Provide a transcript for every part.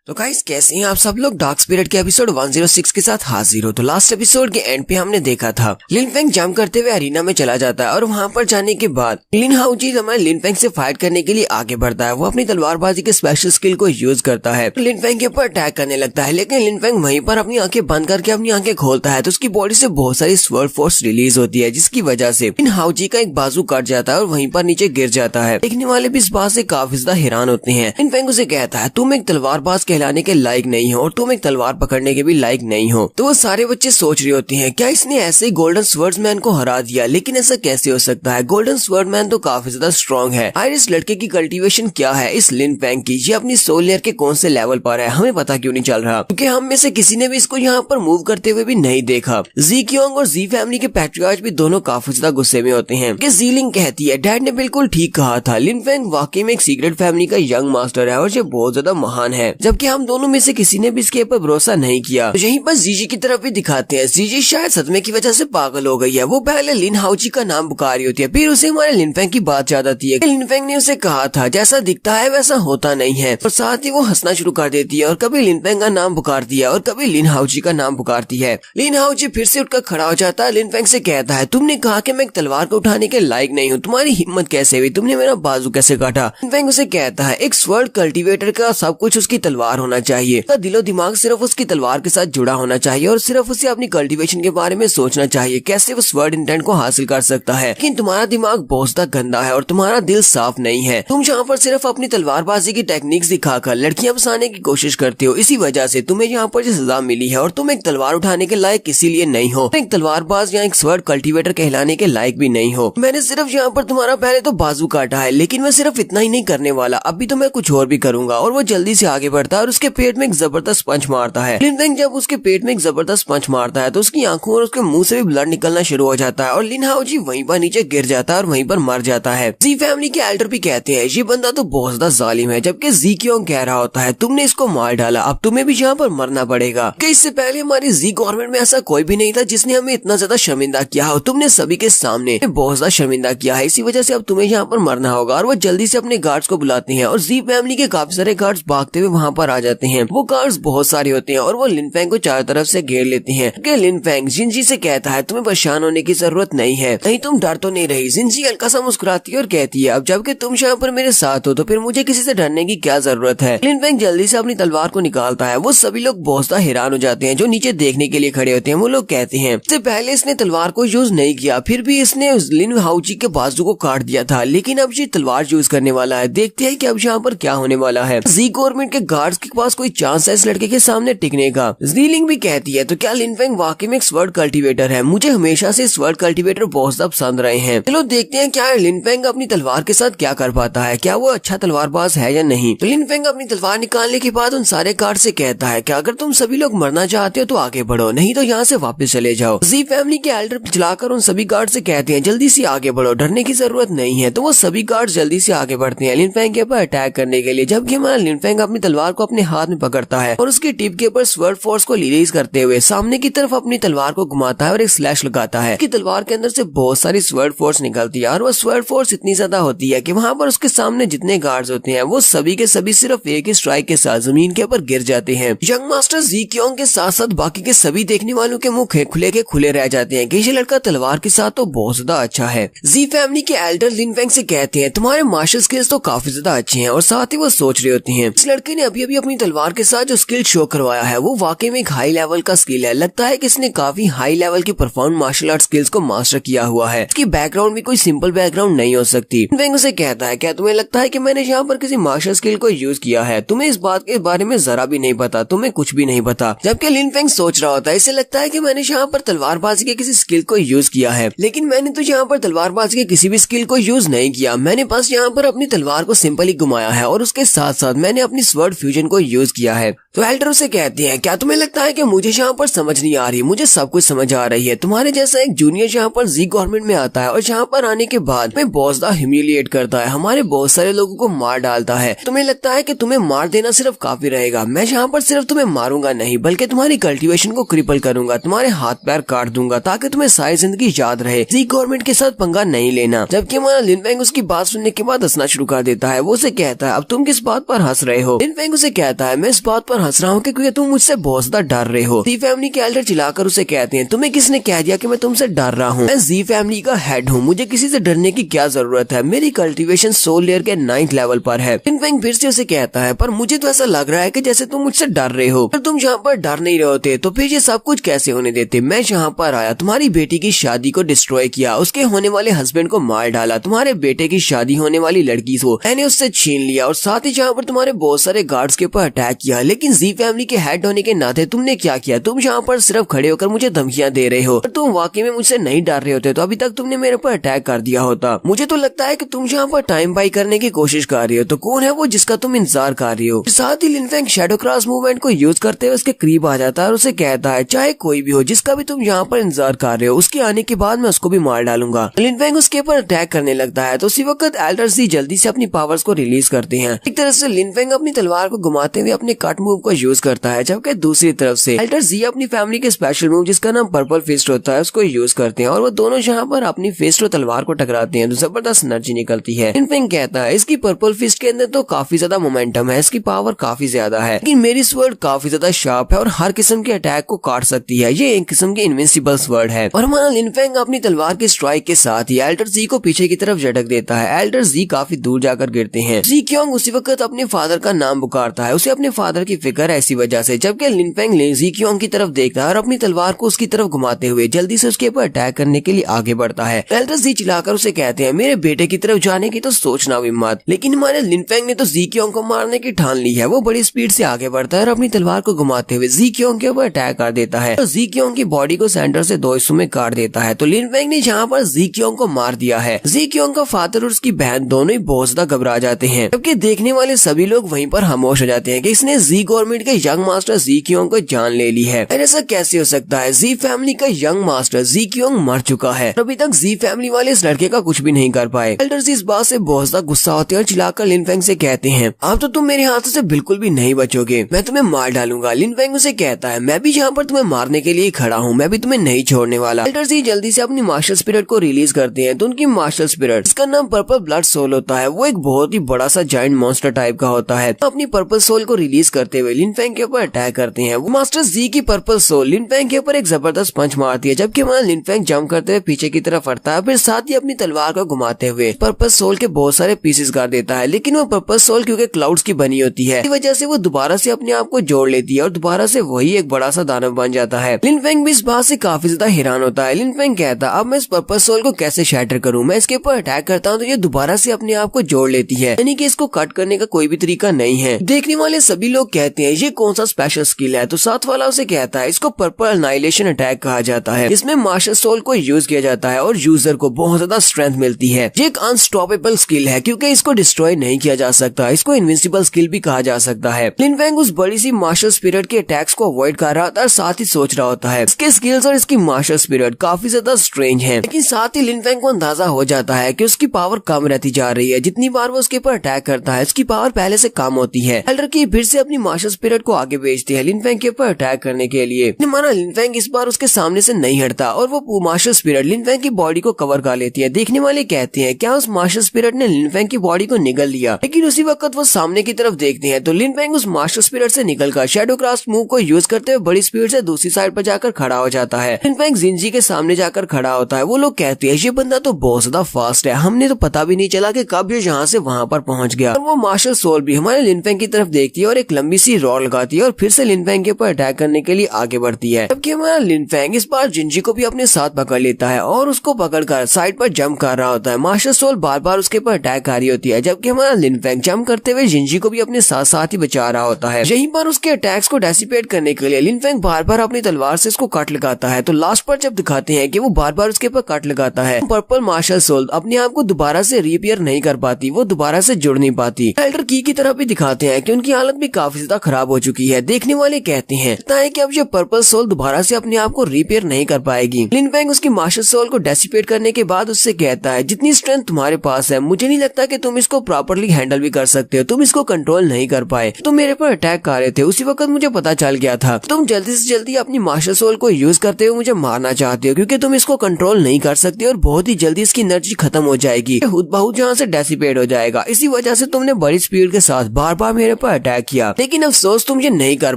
तो गाइस कैसे हैं आप सब लोग। डार्क स्पिरिट के एपिसोड 106 के साथ हाजिर हो। तो लास्ट एपिसोड के एंड पे हमने देखा था लिन फेंग जंप करते हुए अरीना में चला जाता है और वहां पर जाने के बाद लिन हाउजी हमारे लिन फेंग से फाइट करने के लिए आगे बढ़ता है। वो अपनी तलवारबाजी के स्पेशल स्किल को यूज करता है, लिन फेंग के ऊपर अटैक करने लगता है, लेकिन लिन फेंग वहीं पर अपनी आंखें बंद करके अपनी आंखें खोलता है तो उसकी बॉडी से बहुत सारी स्वर्ड फोर्स रिलीज होती है, जिसकी वजह से लिन हाउजी का एक बाजू कट जाता है और वहीं पर नीचे गिर जाता है। देखने वाले भी इस बात से काफी ज्यादा हैरान होते हैं। लिन फेंग उसे कहता है तुम एक तलवारबाज कहलाने के लायक नहीं हो और तुम एक तलवार पकड़ने के भी लायक नहीं हो। तो वो सारे बच्चे सोच रहे होते हैं क्या इसने ऐसे ही गोल्डन स्वर्ड्समैन को हरा दिया, लेकिन ऐसा कैसे हो सकता है। गोल्डन स्वर्डमैन तो काफी ज्यादा स्ट्रॉन्ग है। आखिर इस लड़के की कल्टीवेशन क्या है इस लिन फेंग की, ये अपनी सोल लेयर के कौन से लेवल पर है हमें पता क्यों नहीं चल रहा, क्योंकि हम में से किसी ने भी इसको यहाँ पर मूव करते हुए भी नहीं देखा। जी क्योंग और जी फैमिली के पैट्रियार्च भी दोनों काफी ज्यादा गुस्से में होते हैं कि जीलिंग कहती है डैड ने बिल्कुल ठीक कहा था, लिन फेंग वाकई में एक सीक्रेट फैमिली का यंग मास्टर है और ये बहुत ज्यादा महान है, जबकि हम दोनों में से किसी ने भी इसके ऊपर भरोसा नहीं किया। तो यहीं पर जीजी की तरफ भी दिखाते हैं। जीजी शायद सदमे की वजह से पागल हो गई है। वो पहले लिन हाउजी का नाम पुकार रही होती है, फिर उसे हमारे लिन फेंग की बात याद आती है। लिन फेंग ने उसे कहा था जैसा दिखता है वैसा होता नहीं है, और साथ ही वो हंसना शुरू कर देती है और कभी लिन फेंग का नाम पुकारती है और कभी लिन हाउजी का नाम पुकारती है। लिन हाउजी फिर से उठकर खड़ा हो जाता है, लिन फेंग से कहता है तुमने कहा कि मैं एक तलवार को उठाने के लायक नहीं हूँ, तुम्हारी हिम्मत कैसे हुई, तुमने मेरा बाजू कैसे काटा। लिन फेंग उसे कहता है एक स्वर्ड कल्टीवेटर का सब कुछ उसकी तलवार होना चाहिए, उसका दिलो दिमाग सिर्फ उसकी तलवार के साथ जुड़ा होना चाहिए और सिर्फ उसे अपनी कल्टीवेशन के बारे में सोचना चाहिए, कैसे वो स्वर्ड इंटेंट को हासिल कर सकता है। लेकिन तुम्हारा दिमाग बहुत ज्यादा गंदा है और तुम्हारा दिल साफ नहीं है। तुम यहाँ पर सिर्फ अपनी तलवारबाजी की टेक्निक्स दिखाकर लड़कियां फंसाने की कोशिश करते हो, इसी वजह से तुम्हें यहाँ पर जो सजा मिली है और तुम एक तलवार उठाने के लायक इसीलिए नहीं हो, एक तलवारबाज या एक स्वर्ड कल्टीवेटर कहलाने के लायक भी नहीं हो। मैंने सिर्फ यहाँ पर तुम्हारा पहले तो बाजू काटा है, लेकिन मैं सिर्फ इतना ही नहीं करने वाला, अभी तो मैं कुछ और भी करूंगा। और वो जल्दी से आगे बढ़ता है और उसके पेट में एक जबरदस्त पंच मारता है। लिन फेंग जब उसके पेट में एक जबरदस्त पंच मारता है तो उसकी आंखों और उसके मुंह से भी ब्लड निकलना शुरू हो जाता है और लिन हाउजी वहीं पर नीचे गिर जाता है और वहीं पर मर जाता है। जी फैमिली के एल्डर भी कहते हैं ये बंदा तो बहुत ज्यादा जालिम है, जबकि जी क्यों कह रहा होता है तुमने इसको मार डाला, अब तुम्हें भी यहाँ पर मरना पड़ेगा, कि इससे पहले हमारी जी गवर्नमेंट में ऐसा कोई भी नहीं था जिसने हमें इतना ज्यादा शर्मिंदा किया हो, तुमने सभी के सामने बहुत ज्यादा शर्मिंदा किया है, इसी वजह से अब तुम्हें यहाँ पर मरना होगा। और वो जल्दी से अपने गार्ड्स को बुलाते हैं और जी फैमिली के काफी सारे गार्ड्स भागते हुए वहाँ पर आ जाते हैं। वो गार्ड्स बहुत सारे होते हैं और वो लिन फेंग को चारों तरफ से घेर लेते हैं। कि लिन फेंग जिनजी से कहता है तुम्हें परेशान होने की जरूरत नहीं है, नहीं तुम डर तो नहीं रही। जिनजी हल्का सा मुस्कुराती है और कहती है अब जबकि तुम यहाँ पर मेरे साथ हो तो फिर मुझे किसी से डरने की क्या जरूरत है। लिन फेंग जल्दी से अपनी तलवार को निकालता है। वो सभी लोग बहुत ज्यादा हैरान हो जाते हैं जो नीचे देखने के लिए खड़े होते हैं। वो लोग कहते हैं इससे पहले इसने तलवार को यूज नहीं किया, फिर भी इसने लिन हाउजी के बाजू को काट दिया था, लेकिन अब ये तलवार यूज करने वाला है। देखते हैं कि अब यहाँ पर क्या होने वाला है। जी गवर्नमेंट के गार्ड्स के पास कोई चांस है इस लड़के के सामने टिकने का। जीलिंग भी कहती है तो क्या लिन फेंग वाकई में एक स्वर्ड कल्टीवेटर है, मुझे हमेशा से स्वर्ड कल्टीवेटर बहुत ज्यादा पसंद रहे हैं। चलो देखते हैं क्या लिन फेंग अपनी तलवार के साथ क्या कर पाता है, क्या वो अच्छा तलवारबाज है या नहीं। तो लिन फेंग अपनी तलवार निकालने के बाद उन सारे गार्ड से कहता है कि अगर तुम सभी लोग मरना चाहते हो तो आगे बढ़ो, नहीं तो यहाँ से वापस चले जाओ। जी फैमिली के एल्डर चलाकर उन सभी गार्ड से कहते हैं जल्दी से आगे बढ़ो, डरने की जरूरत नहीं है। तो वो सभी गार्ड जल्दी से आगे बढ़ते हैं लिन फेंग के ऊपर अटैक करने के लिए, जबकि हमारा लिन फेंग अपनी तलवार को अपने हाथ में पकड़ता है और उसकी टिप के ऊपर स्वर्ड फोर्स को रिलीज करते हुए सामने की तरफ अपनी तलवार को घुमाता है और एक स्लैश लगाता है कि तलवार के अंदर से बहुत सारी स्वर्ड फोर्स निकलती है और वो स्वर्ड फोर्स इतनी ज्यादा होती है कि वहाँ पर उसके सामने जितने गार्ड्स होते हैं वो सभी के सभी सिर्फ एक ही स्ट्राइक के साथ जमीन के ऊपर गिर जाते हैं। यंग मास्टर जी क्योंग के साथ साथ बाकी के सभी देखने वालों के मुंह के खुले रह जाते हैं कि ये लड़का तलवार के साथ तो बहुत ज्यादा अच्छा है। जी फैमिली के एल्डर लिन फेंग से कहते हैं तुम्हारे मार्शल स्किल्स तो काफी ज्यादा अच्छे हैं, और साथ ही वो सोच रहे होते हैं इस लड़के ने अभी अभी अपनी तलवार के साथ जो स्किल शो करवाया है वो वाकई में एक हाई लेवल का स्किल है। लगता है कि इसने काफी हाई लेवल की परफॉर्म मार्शल आर्ट स्किल्स को मास्टर किया हुआ है। इसकी बैकग्राउंड भी कोई सिंपल बैकग्राउंड नहीं हो सकती। फेंग उसे कहता है क्या तुम्हें लगता है कि मैंने यहाँ पर किसी मार्शल स्किल को यूज किया है, तुम्हें इस बात के बारे में जरा भी नहीं पता, तुम्हें कुछ भी नहीं पता। जबकि लिन फेंग सोच रहा होता है इसे लगता है कि मैंने यहाँ पर तलवारबाजी के किसी स्किल को यूज किया है, लेकिन मैंने तो यहाँ पर तलवारबाजी के किसी भी स्किल को यूज नहीं किया, मैंने बस यहाँ पर अपनी तलवार को सिंपली घुमाया है और उसके साथ साथ मैंने अपनी स्वर्ड फ्यूजन को यूज किया है। तो एल्डर उसे कहते हैं क्या तुम्हें लगता है कि मुझे यहाँ पर समझ नहीं आ रही, मुझे सब कुछ समझ आ रही है। तुम्हारे जैसा एक जूनियर यहाँ पर जी गवर्नमेंट में आता है और यहाँ पर आने के बाद में बहुत ज्यादा ह्यूमिलिएट करता है, हमारे बहुत सारे लोगों को मार डालता है। तुम्हें लगता है कि तुम्हें मार देना सिर्फ काफी रहेगा, मैं यहाँ पर सिर्फ तुम्हें मारूंगा नहीं बल्कि तुम्हारी कल्टीवेशन को क्रिपल करूंगा, तुम्हारे हाथ पैर काट दूंगा ताकि तुम्हें सारी जिंदगी याद रहे जी गवर्नमेंट के साथ पंगा नहीं लेना। जबकि हमारा लिन फेंग उसकी बात सुनने के बाद हंसना शुरू कर देता है। वो उसे कहता है अब तुम किस बात पर हंस रहे हो। लिन फेंग उसे कहता है मैं इस बात पर हंस रहा हूँ क्योंकि तुम मुझसे बहुत ज्यादा डर रहे हो। जी फैमिली के एल्डर चिल्लाकर उसे कहते हैं तुम्हें किसने कह दिया कि मैं तुमसे डर रहा हूँ? मैं जी फैमिली का हेड हूँ, मुझे किसी से डरने की क्या जरूरत है? मेरी कल्टीवेशन सोल लेयर के 9th लेवल पर है। लिन फेंग फिर से उसे कहता है पर मुझे तो ऐसा लग रहा है कि जैसे तुम मुझसे डर रहे हो। पर तुम जहाँ पर डर नहीं रहे होते तो फिर ये सब कुछ कैसे होने देते? मैं यहाँ पर आया, तुम्हारी बेटी की शादी को डिस्ट्रॉय किया, उसके होने वाले हस्बैंड को मार डाला, तुम्हारे बेटे की शादी होने वाली लड़की को मैंने उससे छीन लिया और साथ ही जहाँ पर तुम्हारे बहुत सारे गार्ड्स के ऊपर अटैक किया। लेकिन जी फैमिली के हेड होने के नाते तुमने क्या किया? तुम यहाँ पर सिर्फ खड़े होकर मुझे धमकियां दे रहे हो। तुम वाकई में मुझसे नहीं डर रहे होते तो अभी तक तुमने मेरे ऊपर अटैक कर दिया होता। मुझे तो लगता है कि तुम यहाँ पर टाइम बाई करने की कोशिश कर रही हो। तो कौन है वो जिसका तुम इंतजार कर रही हो? साथ ही लिन फेंग शैडो क्रॉस मूवमेंट को यूज करते हुए उसके करीब आ जाता है और उसे कहता है चाहे कोई भी हो, जिसका भी तुम यहाँ पर इंतजार कर रहे हो, उसके आने के बाद मैं उसको भी मार डालूंगा। लिन फेंग उसके ऊपर अटैक करने लगता है तो उसी वक्त एल्डर्स जी जल्दी से अपनी पावर्स को रिलीज करते हैं। एक तरह से लिन फेंग अपनी तलवार को घुमाते हुए अपने कट मूव को यूज करता है, जबकि दूसरी तरफ से एल्डर्स जी अपनी फैमिली के स्पेशल मूव जिसका नाम पर्पल फिस्ट होता है उसको यूज करते हैं और वो दोनों जहाँ पर अपनी फिस्ट और तलवार को टकराते हैं तो जबरदस्त एनर्जी निकलती है। लिन फेंग कहता है इसकी पर्पल फिस्ट के अंदर तो काफी ज्यादा मोमेंटम है, इसकी पावर काफी ज्यादा है, लेकिन मेरी स्वर्ड काफी ज्यादा शार्प है और हर किस्म के अटैक को काट सकती है। ये एक किस्म की इनविंसिबल स्वर्ड है। और हमारा लिन फेंग अपनी तलवार के स्ट्राइक के साथ ही एल्डर जी को पीछे की तरफ झटक देता है। एल्डर जी काफी दूर जाकर गिरते हैं। जी क्योंग उसी वक्त अपने फादर का नाम पुकारता है, उसे अपने फादर की फिक्र है इसी वजह से। जबकि लिन फेंग जी क्योंग की तरफ देखता है और अपनी तलवार को उसकी तरफ घुमाते हुए जल्दी से उसके ऊपर अटैक करने के लिए आगे बढ़ता है। एल्डर जी चिल्लाकर उसे कहते हैं मेरे बेटे की तरफ जाने की तो सोचना भी मत। लेकिन हमारे लिन फेंग ने तो जी क्योंग को मारने की ठान ली है। वो बड़ी स्पीड से आगे बढ़ता है और अपनी तलवार को घुमाते हुए जी क्योंग के ऊपर अटैक कर देता है तो जी क्योंग की बॉडी को सेंटर से 2 हिस्सों में काट देता है। तो लिन फेंग ने जहाँ पर जी क्योंग को मार दिया है, जी क्योंग का फादर और उसकी बहन दोनों ही बहुत ज्यादा घबरा जाते हैं, जबकि देखने वाले सभी लोग वहीं पर खामोश हो जाते हैं कि इसने जी गवर्नमेंट के यंग मास्टर जी क्योंग को जान ले ली है। ऐसा कैसे हो सकता है? जी फैमिली का यंग मास्टर जी क्योंग मर चुका है, अभी तक जी फैमिली वाले इस लड़के का कुछ भी नहीं कर पाए। एल्डर जी इस बात से बहुत ज्यादा गुस्सा होते हैं और चिल्लाकर लिन फेंग से कहते हैं अब तो तुम मेरे हाथों से बिल्कुल भी नहीं बचोगे, मैं तुम्हें मार डालूंगा। लिन फेंग उसे कहता है मैं भी यहाँ पर तुम्हें मारने के लिए खड़ा हूँ, मैं भी तुम्हें नहीं छोड़ने वाला। एल्डर जी जल्दी से अपनी मार्शल स्पिरिट को रिलीज करते हैं तो उनकी मार्शल स्पिरिट जिसका नाम पर्पल ब्लड सोल होता है वो एक बहुत ही बड़ा सा जायंट मॉन्स्टर टाइप का होता है। तो अपनी पर्पल सोल को रिलीज करते हुए लिन फेंग के ऊपर अटैक करते हैं। वो मास्टर जी की पर्पल सोल लिन फेंग के ऊपर एक जबरदस्त पंच मारती है, जबकि हमारा लिन फेंग जंप करते हुए पीछे की तरफ हटता है, फिर साथ ही अपनी तलवार को घुमाते हुए पर्पल सोल के बहुत सारे पीसेस कर देता है। लेकिन वो पर्पल सोल क्योंकि क्लाउड्स की बनी होती है, इस वजह से वो दोबारा से अपने आप को जोड़ लेती है और दोबारा से वही एक बड़ा सा दानव बन जाता है। लिन फेंग भी इस बात से काफी ज्यादा हैरान होता है। लिन फेंग कहता है अब मैं इस पर्पल सोल को कैसे शैटर करूं? मैं इसके ऊपर अटैक करता हूं तो ये दोबारा से अपने आप को जोड़ लेती है, यानी कि इसको कट करने का कोई भी तरीका नहीं है। देखने वाले सभी लोग कहते हैं ये कौन सा स्पेशल स्किल है? तो साथ वाला उसे कहता है इसको पर्पल अनाइलेशन अटैक कहा जाता है। इसमें मार्शल सोल को यूज किया जाता है और यूजर को बहुत ज्यादा स्ट्रेंथ मिलती है। ये एक अनस्टॉपेबल स्किल है क्योंकि इसको डिस्ट्रॉय नहीं किया जा सकता, इसको इनविंसिबल स्किल भी कहा जा सकता है। लिन फेंग उस बड़ी सी मार्शल स्पिरिट के अटैक्स को अवॉइड कर रहा था और साथ ही सोच रहा होता है इसके स्किल्स और इसकी मार्शल स्पिरिट काफी ज्यादा स्ट्रेंज है। लेकिन साथ ही लिन फेंग को अंदाजा हो जाता है कि उसकी पावर कम रहती जा रही है, जितनी बार वो उसके ऊपर अटैक करता है उसकी पावर पहले से कम होती है। एल्डर की फिर से अपनी मार्शल स्पिरिट को आगे भेजती है लिन फेंग के ऊपर अटैक करने के लिए। हमारा लिन फेंग इस बार उसके सामने से नहीं हटता और वो मार्शल स्पिरिट लिन फेंग की बॉडी को कवर कर लेती है। देखने वाले कहते हैं क्या उस मार्शल स्पिरिट ने लिन फेंग की बॉडी को निगल लिया? लेकिन उसी वक्त वो सामने की तरफ देखते हैं तो लिन फेंग उस मार्शल स्पिरिट से निकलकर शैडो क्रॉस मूव को यूज करते हुए बड़ी स्पीड से दूसरी साइड पर जाकर खड़ा हो जाता है। लिन फेंग जिंजी के सामने जाकर खड़ा होता है। वो लोग कहते हैं ये बंदा तो बहुत ज्यादा फास्ट है, हमने तो पता भी नहीं चला कि कब ये यहाँ से वहाँ पर पहुँच गया। और वो मार्शल सोल भी हमारे लिन फेंग की तरफ देखती है और एक लंबी सी रॉड लगाती है और फिर से लिन फेंग के ऊपर अटैक करने के लिए आगे बढ़ती है। जबकि हमारा लिन फेंग इस बार जिंजी को भी अपने साथ पकड़ लेता है और उसको पकड़कर साइड पर जंप कर रहा होता है। मार्शल सोल बार बार उसके ऊपर अटैक कर रही होती है, जबकि हमारा लिन फेंग जंप करते हुए जिंजी को भी अपने साथ साथ ही बचा रहा होता है। यहीं पर उसके अटैक्स को डेसिपेट करने के लिए लिन फेंग बार बार अपनी तलवार से इसको कट लगाता है। तो लास्ट पर जब दिखाते हैं कि वो बार बार उसके ऊपर कट लगाता है, पर्पल मार्शल सोल अपने आप को दोबारा से रिपेयर नहीं कर पाती, वो दोबारा से जुड़ नहीं पाती। एल्डर की तरफ भी दिखाते हैं कि उनकी हालत भी काफी ज्यादा खराब हो चुकी है। देखने वाले कहते हैं कि अब ये पर्पल सोल दोबारा से अपने आप को रिपेयर नहीं कर पाएगी। लिन फेंग उसकी मार्शल सोल को डेसिपेट करने के बाद उससे कहता है जितनी स्ट्रेंथ तुम्हारे पास है मुझे नहीं लगता कि तुम इसको प्रॉपरली हैंडल भी कर सकते हो, तुम इसको कंट्रोल नहीं कर पाए, तुम मेरे पर अटैक कर रहे थे, उसी वक्त मुझे पता चल गया था। तुम जल्दी से जल्दी अपनी मार्शल सोल को यूज करते हुए मुझे मारना चाहते हो क्योंकि तुम इसको कंट्रोल नहीं कर सकते और बहुत ही जल्दी इसकी एनर्जी खत्म हो जाएगी, खुद बहुत जहाँ से डेसिपेट हो जाएगा। इसी वजह से तुमने बड़ी स्पीड के साथ बार बार मेरे पर अटैक किया, लेकिन अफसोस तुम मुझे नहीं कर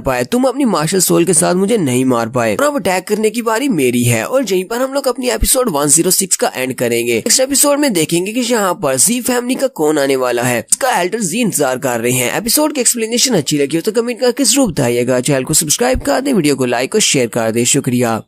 पाए, तुम अपनी मार्शल सोल के साथ मुझे नहीं मार पाए। और अब अटैक करने की बारी मेरी है और यहीं पर हम लोग अपनी एपिसोड 106 का एंड करेंगे। नेक्स्ट एपिसोड में देखेंगे कि यहाँ पर जी फैमिली का कौन आने वाला है, इसका एल्डर जी इंतजार कर रहे हैं। एपिसोड की एक्सप्लेनेशन अच्छी लगी हो तो कमेंट करके जरूर बताइएगा। चैनल को सब्सक्राइब कर दे, वीडियो को लाइक और शेयर कर दे। शुक्रिया।